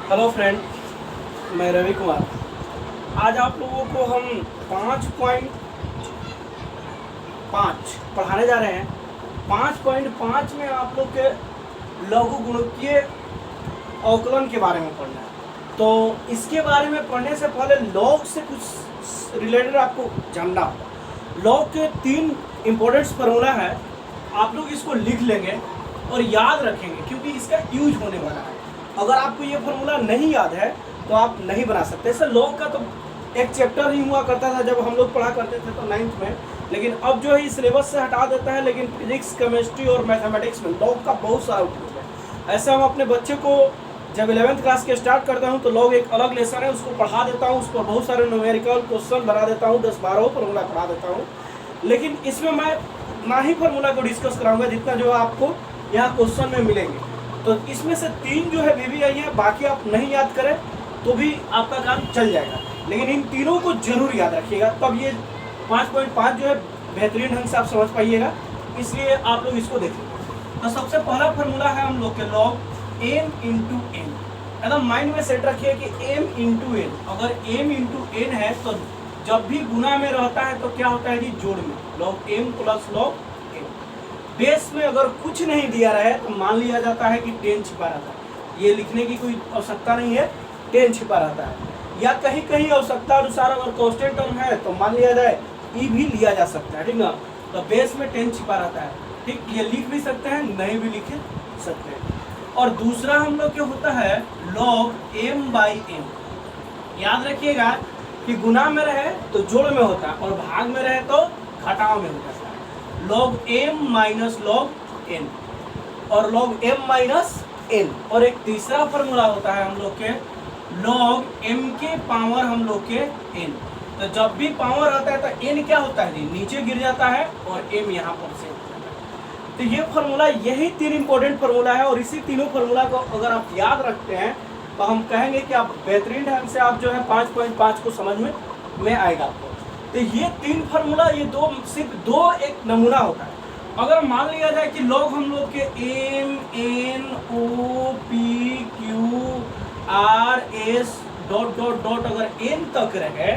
Hello friend, मैं रवि कुमार। आज आप लोगों को हम 5.5 पढ़ाने जा रहे हैं। 5.5 में आप लोग के लघु गुणकीय अवकलन के बारे में पढ़ना है। तो इसके बारे में पढ़ने से पहले लॉग से कुछ रिलेटेड आपको जानना होगा। लॉग के 3 इम्पोर्टेंट फार्मूला है, आप लोग इसको लिख लेंगे और याद रखेंगे क्योंकि इसका यूज होने वाला है। अगर आपको ये फार्मूला नहीं याद है तो आप नहीं बना सकते। ऐसे लॉग का तो एक चैप्टर ही हुआ करता था जब हम लोग पढ़ा करते थे तो 9th में, लेकिन अब जो है सिलेबस से हटा देता है। लेकिन फिजिक्स, केमिस्ट्री और मैथमेटिक्स में लॉग का बहुत सारा उपयोग है। ऐसे हम अपने बच्चे को जब 11th क्लास के स्टार्ट करता हूँ तो लॉग एक अलग लेसन है, उसको पढ़ा देता हूँ, उस पर बहुत सारे न्यूमेरिकल क्वेश्चन बना देता हूँ, 10-12 फार्मूला पढ़ा देता हूँ। लेकिन इसमें मैं ना ही फार्मूला को डिस्कस कराऊंगा जितना जो आपको यहाँ क्वेश्चन में मिलेंगे। तो इसमें से 3 जो है VVI है, बाकी आप नहीं याद करें तो भी आपका काम चल जाएगा, लेकिन इन तीनों को जरूर याद रखिएगा, तब ये 5.5 जो है बेहतरीन ढंग से आप समझ पाइएगा। इसलिए आप लोग इसको देखिए। तो सबसे पहला फार्मूला है हम लोग के लॉग m इंटू एन। एकदम माइंड में सेट रखिए कि m इंटू एन। अगर m इंटू एन है तो जब भी गुना में रहता है तो क्या होता है जी, जोड़ में। Log m plus log n। Base में अगर कुछ नहीं दिया रहे तो मान लिया जाता है कि 10 छिपा रहता है। ये लिखने की कोई आवश्यकता नहीं है, 10 छिपा रहता है। या कहीं कहीं आवश्यकता अनुसार अगर कांस्टेंट टर्म है तो मान लिया जाए ई भी लिया जा सकता है, ठीक ना। तो बेस में 10 छिपा रहता है, ठीक। ये लिख भी सकते हैं, नहीं भी लिख सकते हैं। और दूसरा हम लोग क्या होता है, लॉग m/n। याद रखिएगा कि गुना में रहे तो जोड़ में होता है और भाग में रहे तो घटाव में होता है। Log m minus log n और लॉग m माइनस n। और एक तीसरा फार्मूला होता है हम लोग के लॉग m के पावर हम लोग के n। तो जब भी पावर आता है तो n क्या होता है जी, नीचे गिर जाता है और m यहाँ पर से होता है। तो ये फार्मूला, यही 3 इंपॉर्टेंट फार्मूला है और इसी तीनों फार्मूला को अगर आप याद रखते हैं तो हम कहेंगे कि आप बेहतरीन ढंग से आप जो है 5.5 को समझ में आएगा आपको। तो ये 3 फार्मूला, ये सिर्फ दो एक नमूना होता है। अगर मान लिया जाए कि लॉग हम लोग के m n o p q r s dot dot dot अगर n तक रहे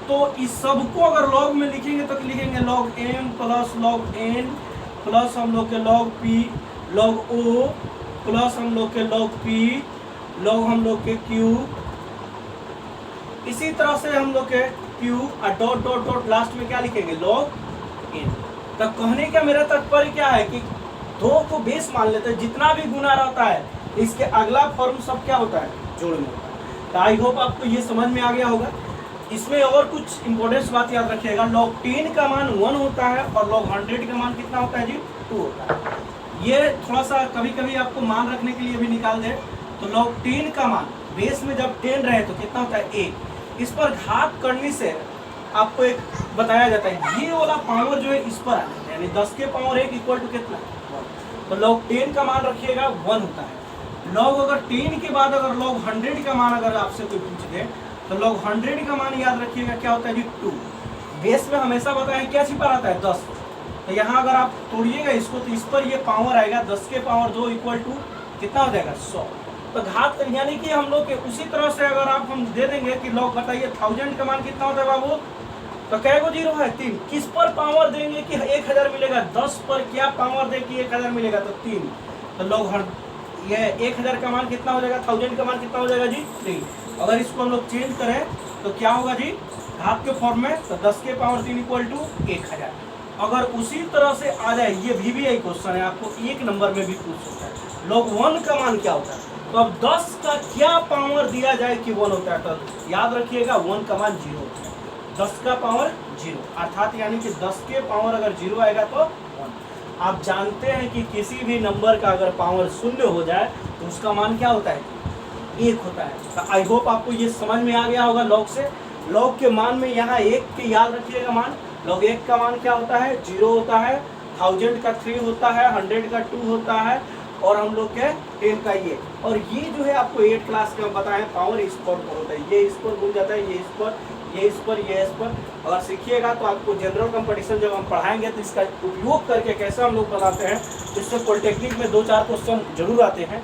तो इस सबको अगर लॉग में लिखेंगे तो लिखेंगे log m plus log n plus हम लोग के log p log o plus हम लोग के लॉग p लॉग हम लोग के q। इसी तरह से हम लोग के q और डॉट डॉट डॉट लास्ट में क्या लिखेंगे, लॉग n। तो कहने का मेरा तात्पर्य क्या है कि 2 को बेस मान लेते हैं, जितना भी गुना रहता है इसके अगला फॉर्म सब क्या होता है, जोड़ में होता है। तो आई होप आपको ये समझ में आ गया होगा। इसमें और कुछ इंपॉर्टेंट बात याद रखिएगा, लॉग 10 का मान 1 होता है और लॉग 100 का मान कितना होता है जी, 2 होता है। ये थोड़ा सा कभी कभी आपको मान रखने के लिए भी निकाल दे। तो लॉग 10 का मान बेस में जब 10 रहे तो कितना होता है, 1। इस पर घात करने से आपको एक बताया जाता है, ये वाला पावर जो है इस पर आता है, यानी 10 के पावर 1 इक्वल टू कितना, 1। तो लॉग 10 का मान रखिएगा 1 होता है। लॉग अगर 10 के बाद अगर लॉग 100 का मान अगर आपसे कोई पूछ दे तो लॉग 100 का मान याद रखिएगा क्या होता है जी, 2। बेस में हमेशा बताएं क्या छिपा रहता है, 10। तो यहाँ अगर आप तोड़िएगा इसको तो इस पर ये पावर आएगा 10 के पावर 2 इक्वल टू कितना हो जाएगा, 100। तो घात यानी कि हम लोग के उसी तरह से अगर आप हम दे देंगे कि लॉग बताइए 1000 का मान कितना होता है बाबू, तो कै गो जीरो है, 3। किस पर पावर देंगे कि 1000 मिलेगा, 10 पर क्या पावर दे कि 1000 मिलेगा, तो 3। तो लॉग ये 1000 का मान कितना हो जाएगा, 1000 का मान कितना हो जाएगा जी, 3। अगर इसको हम लोग चेंज करें तो क्या होगा जी, घात के फॉर्म में, तो 10 के पावर 3 इक्वल टू 1000। अगर उसी तरह से आ जाए, ये VVI क्वेश्चन है, आपको 1 नंबर में भी पूछ सकता है, लॉग 1 का मान क्या होता है। तो अब 10 का क्या पावर दिया जाए कि 1 होता है, तो याद रखिएगा 1 का मान 0 होता है। 10 का पावर 0 अर्थात यानी कि 10 के पावर अगर 0 आएगा तो 1। आप जानते हैं कि किसी भी नंबर का अगर पावर 0 हो जाए तो उसका मान क्या होता है, 1 होता है। तो आई होप आपको ये समझ में आ गया होगा लॉग से। लॉग के मान में यहाँ 1 के याद रखिएगा मान, लॉग 1 का मान क्या होता है, 0 होता है। 1000 का 3 होता है, 100 का 2 होता है और हम लोग के 10 का ये। और ये जो है आपको 8 क्लास का बताएं पावर इस पर होता है, ये इस पर भूल जाता है, ये इस पर, ये इस पर, ये इस पर। अगर सीखिएगा तो आपको जनरल कंपटीशन जब हम पढ़ाएंगे तो इसका उपयोग करके कैसे हम लोग बनाते हैं, इससे पॉलिटेक्निक में 2-4 क्वेश्चन जरूर आते हैं।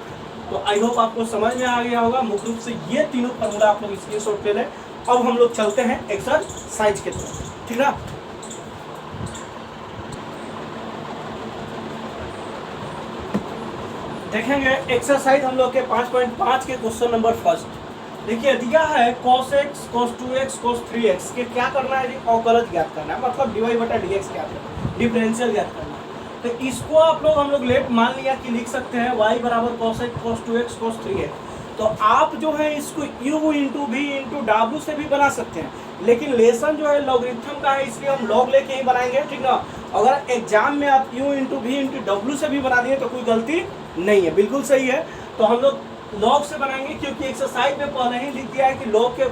तो आई होप आपको समझ में आ गया होगा। मुख्य रूप से ये तीनों फार्मूला आप लोग स्क्रीनशॉट ले लें। अब हम लोग चलते हैं एक्सरसाइज की तरफ, ठीक है। देखेंगे एक्सरसाइज हम लोग के 5.5 के क्वेश्चन नंबर फर्स्ट। देखिए दिया है cos x, cos 2x, cos 3x के क्या करना है जी, अवकलज ज्ञात करना है, मतलब dy बटा dx ज्ञात करना है, डिफरेंशियल ज्ञात करना है। तो इसको आप लोग हम लोग लेट मान लिया कि लिख सकते हैं y बराबर cos x, cos 2x, cos 3x। तो आप जो है इसको u into v into w से भी बना सकते हैं, लेकिन लेसन जो है लॉगरिथम का है इसलिए हम लॉग लेके ही बनाएंगे, ठीक ना। अगर एग्जाम में आप u into v into w से भी बना दिए तो कोई गलती नहीं है, बिल्कुल सही है। तो हम लोग लॉग से बनाएंगे क्योंकि एक्सरसाइज में पहले ही लिख दिया है कि लॉग के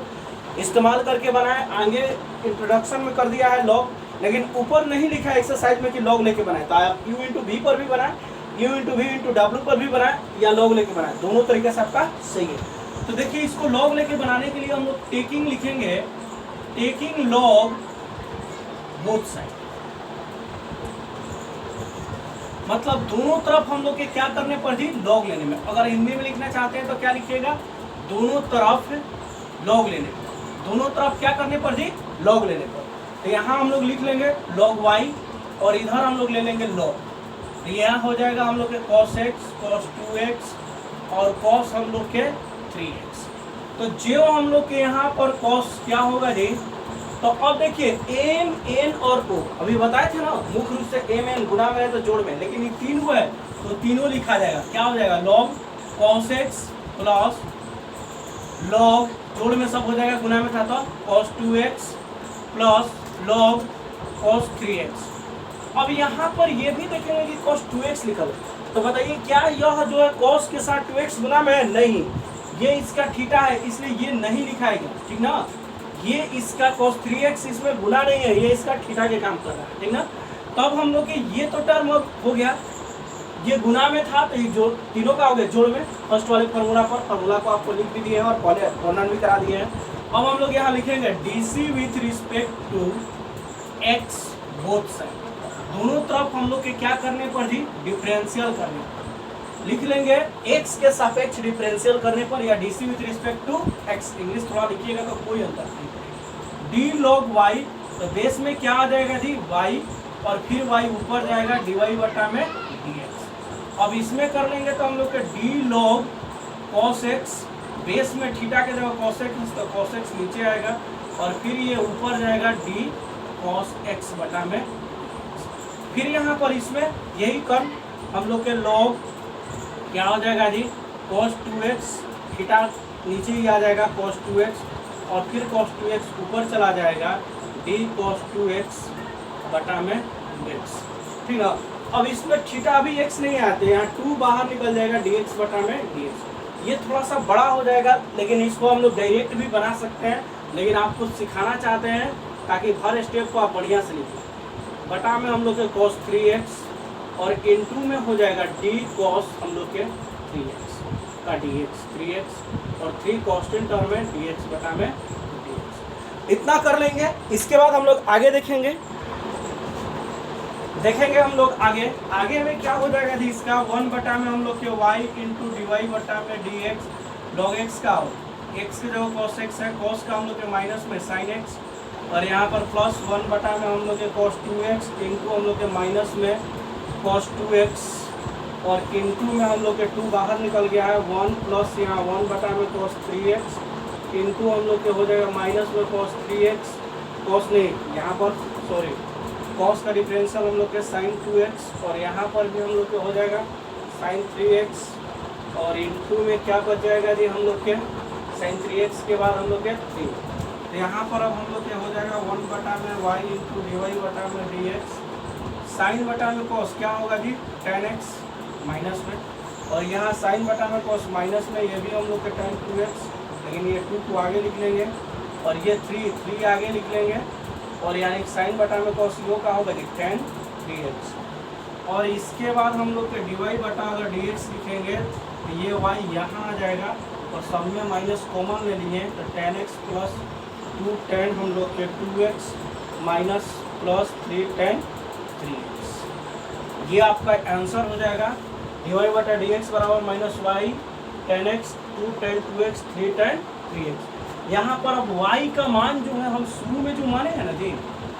इस्तेमाल करके बनाएं, आगे इंट्रोडक्शन में कर दिया है लॉग, लेकिन ऊपर नहीं लिखा है एक्सरसाइज में कि लॉग लेके बनाएं। तो आप u इंटू वी पर भी बनाएं, u इंटू वी इंटू डब्ल्यू पर भी बनाएं या लॉग लेके बनाएं, दोनों तरीके से आपका सही है। तो देखिए इसको लॉग लेके बनाने के लिए हम लोग टेकिंग लिखेंगे, टेकिंग लॉग बोथ साइड, मतलब दोनों तरफ हम लोग के क्या करने पर जी, लॉग लेने में। अगर हिंदी में लिखना चाहते हैं तो क्या लिखिएगा, दोनों तरफ लॉग लेने पर, दोनों तरफ क्या करने पर जी, लॉग लेने पर। तो यहाँ हम लोग लिख लेंगे लॉग y और इधर हम लोग ले लेंगे लॉग। तो यहाँ हो जाएगा हम लोग के cos x, cos 2x और cos हम लोग के 3x। तो जो हम लोग के यहाँ पर cos क्या होगा जी, तो अब देखिए एम एन और ओ अभी बताए थे ना, मुख्य रूप से एम एन गुणा में है तो जोड़ में, लेकिन ये तीन हुआ है तो तीनों लिखा जाएगा। क्या हो जाएगा, log cos x plus log जोड़ में सब हो जाएगा, गुणा में था तो cos 2x plus log cos 3x। अब यहाँ पर ये भी देखेंगे कि cos 2x लिखा है, तो बताइए क्या यह जो है cos के साथ 2x गुणा में है, नहीं, ये इसका थीटा है इसलिए ये नहीं लिखाएगा, ठीक ना। ये इसका cos 3x इसमें गुना नहीं है, ये इसका थीटा के काम कर रहा है, ठीक ना। तब हम लोग के ये तो टर्म हो गया, ये गुना में था तो ये जोड़, तीनों का हो गया जोड़ में। फर्स्ट वाले फार्मूला पर, फार्मूला को आपको लिख भी दिए हैं और पहले वर्णन भी करा दिए हैं। अब हम लोग यहाँ लिखेंगे DC with respect to x both side, दोनों तरफ हम लोग के क्या करने पर जी, डिफरेंशियल करने पर लिख लेंगे x के सापेक्ष डिफरेंशियल करने पर, या DC with respect to x, English थोड़ा लिखिएगा तो कोई अंतर नहीं पड़ेगा। d log y, तो बेस में क्या आ जाएगा जी, y और फिर y ऊपर जाएगा dy बटा में dx। अब इसमें कर लेंगे तो हम लोग के d log cos x, base में थीटा के जगह cos x तो cos x नीचे आएगा और फिर ये ऊपर जाएगा d cos x बटा में। फिर यहाँ पर इसमें यही कर हम लोग के log क्या हो जाएगा जी, cos 2x, थीटा नीचे ही आ जाएगा cos 2x और फिर cos 2x ऊपर चला जाएगा d cos 2x बटा में dx, ठीक है। अब इसमें थीटा अभी x नहीं आते, यहाँ 2 बाहर निकल जाएगा dx बटा में dx। ये थोड़ा सा बड़ा हो जाएगा, लेकिन इसको हम लोग डायरेक्ट भी बना सकते हैं, लेकिन आपको सिखाना चाहते हैं ताकि हर स्टेप को आप बढ़िया से लिखें। बटा में हम लोग के cos 3x और इनटू में हो जाएगा d cos हम लोग के 3x का dx, 3x और 3 कांस्टेंट टर्म में dx बटा में dx। इतना कर लेंगे। इसके बाद हम लोग आगे देखेंगे हम लोग आगे में क्या हो जाएगा जी, इसका 1 बटा में हम लोग के y इंटू डी वाई बटा में dx log x का हो, x के जगह cos x है, cos का हम लोग के माइनस में sin x और यहाँ पर प्लस 1 बटा में हम लोग के cos 2x इंटू हम लोग के माइनस में cos 2x और इंटू में हम लोग के 2 बाहर निकल गया है, 1 प्लस यहाँ 1 बटा में cos 3x इंटू हम लोग के हो जाएगा माइनस में cos 3x, cos नहीं यहाँ पर सॉरी cos का डिफरेंशियल हम लोग के sin 2x और यहाँ पर भी हम लोग के हो जाएगा sin 3x और इंटू में क्या बच जाएगा जी हम लोग के sin 3x के बाद हम लोग के 3। तो यहाँ पर अब हम लोग के हो जाएगा 1 बटा में y इंटू डी वाई बटा में dx, साइन बटा में cos क्या होगा जी tan x माइनस में और यहाँ साइन बटा में cos माइनस में, ये भी हम लोग के tan 2x, लेकिन ये 2 को आगे लिख लेंगे और ये 3 आगे लिख लेंगे और यानी साइन बटा में cos यो का होगा जी tan dx। और इसके बाद हम लोग के डी वाई बटा अगर dx लिखेंगे तो ये y यहाँ आ जाएगा और सब में माइनस कॉमन ले लिए तो tan x प्लस 2 tan हम लोग के 2x minus plus 3 tan 3x। ये आपका आंसर हो जाएगा डी वाई बटा डी एक्स बराबर minus Y 10x 2 10 2x 3 10 3x। यहाँ पर अब y का मान जो है हम शुरू में जो माने हैं ना जी,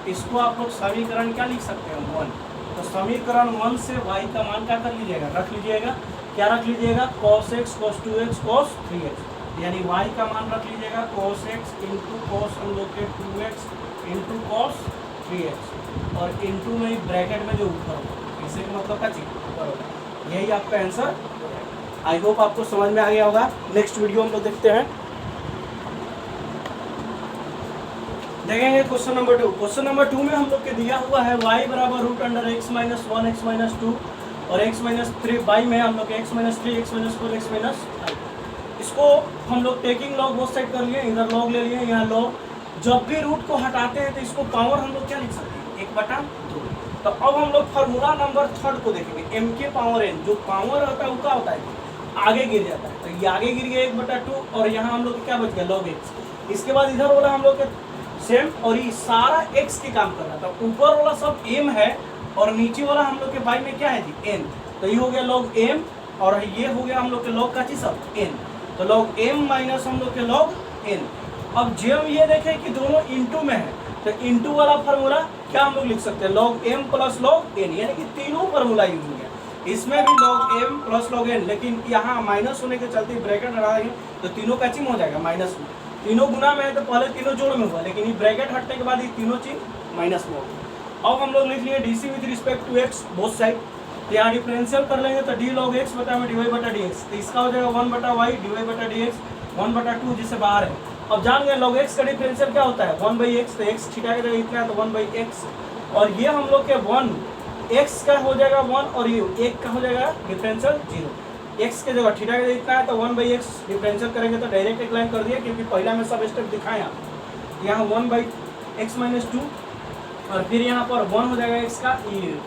इसको आप लोग समीकरण क्या लिख सकते हैं 1। तो समीकरण 1 से y का मान क्या कर लीजिएगा, रख लीजिएगा। क्या रख लीजिएगा, cos x cos 2x cos 3x, यानी y का मान रख लीजिएगा cos x इंटू cos हम लोग के 2x इंटू cos 3x और इंटू में ब्रैकेट में जो ऊपर होगा, इसे मतलब क्या चीज ऊपर होगा। यही आपका आंसर। आई होप आपको समझ में आ गया होगा। नेक्स्ट वीडियो हम लोग देखते हैं, देखेंगे क्वेश्चन नंबर 2। क्वेश्चन नंबर 2 में हम लोग के दिया हुआ है y बराबर root under x minus 1 x minus 2 और x माइनस 3 बाई में हम लोग x minus 3 x minus 4 x minus 5। इसको हम लोग टेकिंग लॉग बोथ साइड कर लिए, इधर लॉग ले लिए, यहाँ लॉग। जब भी रूट को हटाते हैं तो इसको पावर हम लोग क्या लिख सकते हैं, 1/2। तो अब हम लोग फार्मूला नंबर 3 को देखेंगे, m के पावर n। जो पावर होता है वो क्या होता है, आगे गिर जाता है। तो ये आगे गिर गया 1/2 और यहाँ हम लोग क्या बच गया log x। इसके बाद इधर वाला हम लोग के सेम और ये सारा x के काम कर रहा था। ऊपर वाला सब m है और नीचे वाला हम लोग के बाई में क्या है जी n। तो ये हो गया log m और ये हो गया हम लोग के log का चीज सब n। तो log m माइनस हम लोग के log n। अब जब ये देखें कि दोनों इंटू में है तो इंटू वाला फार्मूला क्या हम लोग लिख सकते हैं, log m plus log n, यानी कि तीनों फार्मूला यूज हो गया। इसमें भी log m plus log n, लेकिन यहाँ माइनस होने के चलते ब्रैकेट हटा देंगे तो तीनों का चिन्ह हो जाएगा माइनस में। तीनों गुना में है तो पहले तीनों जोड़ में हुआ, लेकिन ये ब्रैकेट हटने के बाद ये तीनों चिन्ह माइनस में होगा। अब हम लोग लिख लिए DC with respect to x both side. तो यहाँ डिफरेंशियल कर लेंगे तो डी लॉग एक्स बटा में डी बटा डी एक्स। तो इसका हो जाएगा 1/y डी बटा डी एक्स 1/2 जिससे बाहर है। अब जान गए लॉग एक्स का डिफरेंशियल क्या होता है 1/x। तो एक्स थीटा की जगह इतना है तो 1/x और ये हम लोग के 1 एक्स का हो जाएगा 1 और ये 1 का हो जाएगा डिफरेंशियल 0। एक्स के जगह थीटा का इतना है तो 1/x डिफरेंशियल करेंगे तो डायरेक्ट एक लाइन कर दिया, क्योंकि पहला में सब स्टेप दिखाएं आप। यहाँ 1/x माइनस 2 और फिर यहाँ पर 1 हो जाएगा x का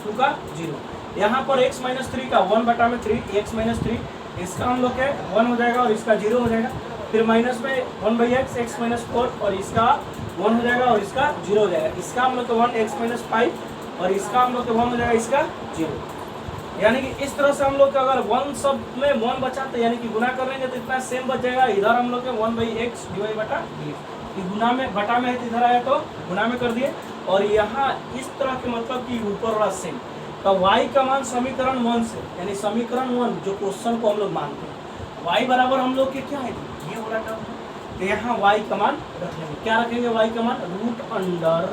2 का 0। यहाँ पर x माइनस 3 का 1/3 x माइनस 3, इसका हम लोग के 1 हो जाएगा और इसका 0 हो जाएगा। फिर माइनस में 1/x x माइनस 4 और इसका 1 हो जाएगा और इसका 0 हो जाएगा। इसका हम लोग के 1 x माइनस 5 और इसका हम लोग के 1 हो जाएगा, इसका 0। यानी कि इस तरह से हम लोग का अगर 1 सब में 1 बचा तो यानी कि गुना कर लेंगे तो इतना सेम बच जाएगा। इधर हम लोग के 1/x डी बटा डी, गुना में बटा में है तो इधर आया तो गुना में कर दिए। और यहाँ इस तरह के मतलब कि ऊपर वाला सेम। तो y का मान समीकरण 1 से, यानी समीकरण 1 जो क्वेश्चन को हम लोग मानते हैं, y बराबर हम लोग के क्या है ये वाला टर्म। तो यहाँ y का मान रख लेंगे। क्या रखेंगे y का मान, root under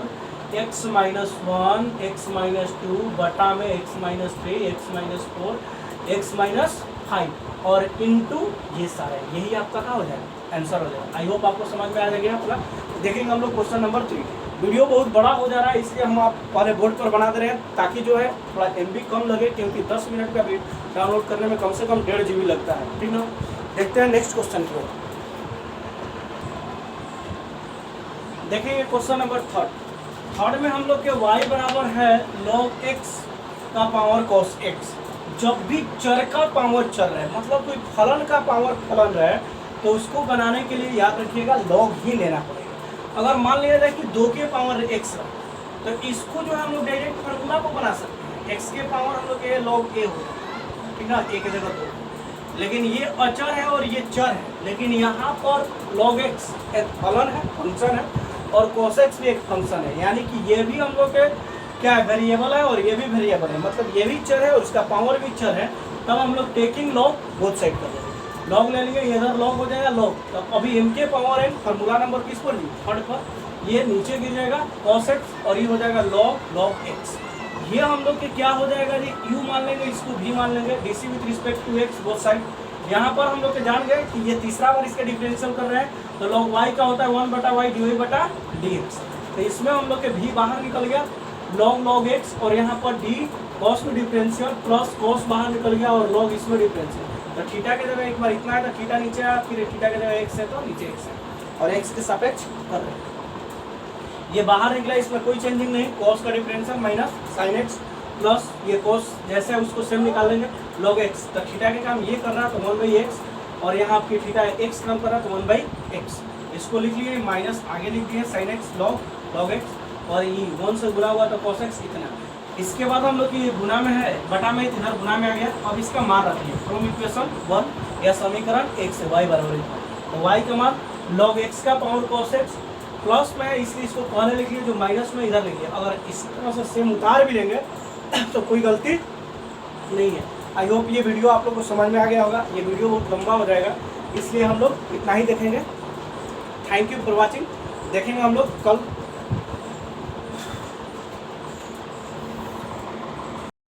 x minus 1 x minus 2 बटा में x minus 3 x minus 4 x minus 5 और इंटू ये सारे, यही आपका क्या हो जाएगा आंसर हो जाएगा। आई होप आपको समझ में आ जाएगा पूरा। देखेंगे हम लोग क्वेश्चन नंबर 3। वीडियो बहुत बड़ा हो जा रहा है इसलिए हम आप पहले बोर्ड पर बना दे रहे हैं ताकि जो है थोड़ा MB कम लगे, क्योंकि 10 मिनट का डाउनलोड करने में कम से कम 1.5 GB लगता है, ठीक ना। देखते हैं नेक्स्ट क्वेश्चन को। देखेंगे क्वेश्चन नंबर 3 में हम लोग के y बराबर है log x का पावर cos x। जब भी चर का पावर चर रहे, मतलब कोई फलन का पावर फलन रहे, तो उसको बनाने के लिए याद रखिएगा log ही लेना पड़ेगा। अगर मान लिया जाए कि 2 के पावर x है तो इसको जो है हम लोग डायरेक्ट फार्मूला को बना सकते हैं। x के पावर हम लोग के log a होगा, ठीक ना, एक जगह 2। लेकिन ये अचर है और ये चर है, लेकिन यहाँ पर log x एक फलन है, फंक्शन है, और cos x भी एक फंक्शन है। यानी कि ये भी हम लोग के क्या है, वेरिएबल है और ये भी वेरिएबल है, मतलब ये भी चर है और उसका पावर भी चर है। तब हम लोग टेकिंग लॉग बोथ साइड कर देंगे। लॉग ले लेंगे, इधर लॉग हो जाएगा लॉग। तब अभी m के पावर n फार्मूला नंबर किस पर जी, 3 पर, ये नीचे गिर जाएगा cos x और ये हो जाएगा log x। ये हम लोग के क्या हो जाएगा जी, u मान लेंगे, इसको v मान लेंगे, dc with respect to x both side. यहाँ पर हम लोग के जान गए कि ये तीसरा बार इसके डिफरेंशियल कर रहे हैं तो log y का होता है 1/y dy बटा dx। तो इसमें हम लोग के v बाहर निकल गया, log x और यहाँ पर d cos में डिफरेंशियल प्लस cos बाहर निकल गया और log इसमें डिफरेंशियल। तो थीटा के जगह एक बार इतना है तो थीटा नीचे आया, फिर थीटा के जगह x है तो नीचे x है और x के सापेक्ष कर रहे हैं। ये बाहर निकला, इसमें कोई चेंजिंग नहीं। cos का differential minus sin x plus ये cos जैसे है उसको सेम निकाल लेंगे log x। तो थीटा के काम ये कर रहा है तो 1/x और यहाँ आपकी थीटा x काम कर रहा है तो 1/x। इसको लिख लिए, माइनस आगे लिख दिए sin x log x और ये 1 से गुना हुआ तो cos x इतना। इसके बाद हम लोग की गुना में है, बटा में इधर गुना में आ गया। अब इसका मान रखिए फ्रॉम इक्वेशन 1 यह समीकरण x है, y बराबर इतना, तो y का मान log x का पावर cos x प्लस में, इसलिए इसको पहले लिख लिया, जो माइनस में इधर लिखिए। अगर इस तरह से सेम उतार भी लेंगे तो कोई गलती नहीं है। आई होप ये वीडियो आप लोग को समझ में आ गया होगा। ये वीडियो बहुत लंबा हो जाएगा, इसलिए हम लोग इतना ही देखेंगे। Thank you for watching. देखेंगे हम लोग कल